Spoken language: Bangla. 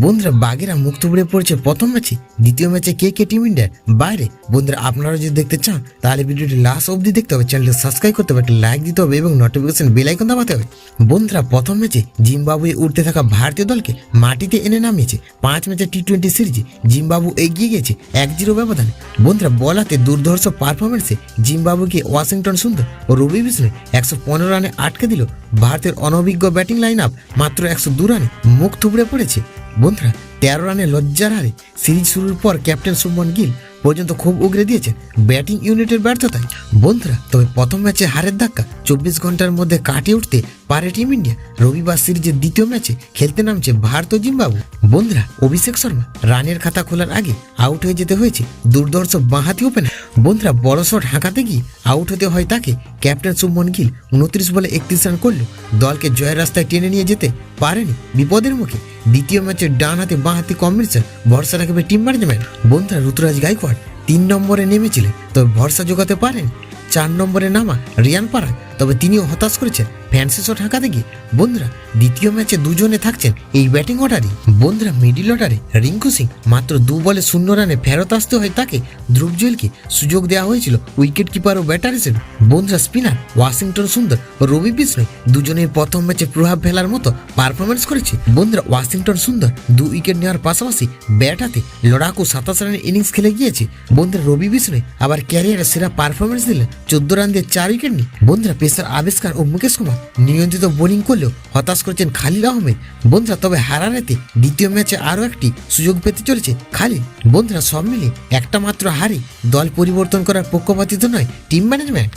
বন্ধুরা বাঘেরা মুখ থুবড়ে পড়ছে প্রথম ম্যাচে। দ্বিতীয় ম্যাচে কে টিম ইন্ডিয়ার বাইরে। বন্ধুরা আপনারা যদি দেখতে চান তাহলে ভিডিওটি লাস্ট অবধি দেখতে হবে, চ্যানেলটি সাবস্ক্রাইব করতে হবে, লাইক দিতে হবে এবং নোটিফিকেশন বেল আইকন দাবাতে হবে। বন্ধুরা প্রথম ম্যাচে জিম্বাবুয়ে উঠতে থাকা ভারতীয় দলকে মাটিতে এনে নামিয়েছে। 5 ম্যাচে টি20 সিরিজে জিম্বাবু এগিয়ে গেছে 1-0 ব্যবধানে। বন্ধুরা বল হাতে দুর্ধর্ষ পারফরমেন্সে জিম্বাবুকে ওয়াশিংটন সুন্দর ও রবি বিষ্ণয় 115 রানে আটকে দিল। ভারতের অনভিজ্ঞ ব্যাটিং লাইন আপ মাত্র 102 রানে মুখ থুবড়ে পড়েছে। বন্ধুরা 13 রানে লজ্জার হারে সিরিজ শুরুর পর ক্যাপ্টেন শুভমন গিল পর্যন্ত খুব উগরে দিয়েছেন ব্যাটিং ইউনিটের ব্যর্থতায়। বন্ধুরা তবে প্রথম ম্যাচে হারের ধাক্কা 24 ঘন্টার মধ্যে কাটিয়ে উঠতে পারে টিম ইন্ডিয়া। রবিবার সিরিজের দ্বিতীয় ম্যাচে খেলতে নামছে ভারত ও জিম্বাবু। বন্ধুরা অভিষেক শর্মা রানের খাতা খোলার আগে আউট হয়ে যেতে হয়েছে দুর্ধর্ষ বাঁহাতি ওপেনার। বন্ধুরা বড় শট হাঁকাতে গিয়ে আউট হতে হয় তাকে। ক্যাপ্টেন শুভমন গিল 29 বলে 31 রান করলেও দলকে জয়ের রাস্তায় টেনে নিয়ে যেতে পারেনি বিপদের মুখে। দ্বিতীয় ম্যাচে ডান হাতে বাঁ হাতে কম্বিনেশন ভরসা রাখবে টিম ম্যানেজমেন্ট। বন্ধুরা ঋতুরাজ গাইকোয়াড় 3 নম্বরে নেমেছিলেন, তবে ভরসা জোগাতে পারেন। 4 নম্বরে নামা রিয়ান পারাগ, তবে তিনিও হতাশ করেছেন ফ্যান্সি শট হাঁকাতে গিয়ে। বন্ধুরা দ্বিতীয় ম্যাচে দুজনে থাকছেন এই ব্যাটিং অর্ডারই। বন্ধুরা মিডিল অর্ডারে রিঙ্কু সিং মাত্র 2 বলে 0 রানে ফেরত আসতে হয় তাকে। ধ্রুব জুয়েলকে সুযোগ দেওয়া হয়েছিল উইকেট কিপার ও ব্যাটার হিসেবে। বন্ধুরা স্পিনার ওয়াশিংটন সুন্দর ও রবি বিষ্ণয় দুজনের প্রথম ম্যাচে প্রভাব ফেলার মতো পারফরমেন্স করেছে। বন্ধুরা ওয়াশিংটন সুন্দর 2 উইকেট নেওয়ার পাশাপাশি ব্যাট হাতে লড়াকু 27 রানের ইনিংস খেলে গিয়েছে। বন্ধুরা রবি বিষ্ণয় আবার ক্যারিয়ারের সেরা পারফরমেন্স দিলেন, 14 রান দিয়ে 4 উইকেট নিয়ে। বন্ধুরা পেসার আবিষ্কার ও মুকেশ কুমার নিয়ন্ত্রিত বোলিং করলেও হতাশ করেছেন খালিল আহমেদ। বন্ধুরা তবে হারারেতে দ্বিতীয় ম্যাচে আরও একটি সুযোগ পেতে চলেছে খালিল। বন্ধুরা সব মিলিয়ে একটা মাত্র হারে দল পরিবর্তন করার পক্ষপাতিত নয় টিম ম্যানেজমেন্ট।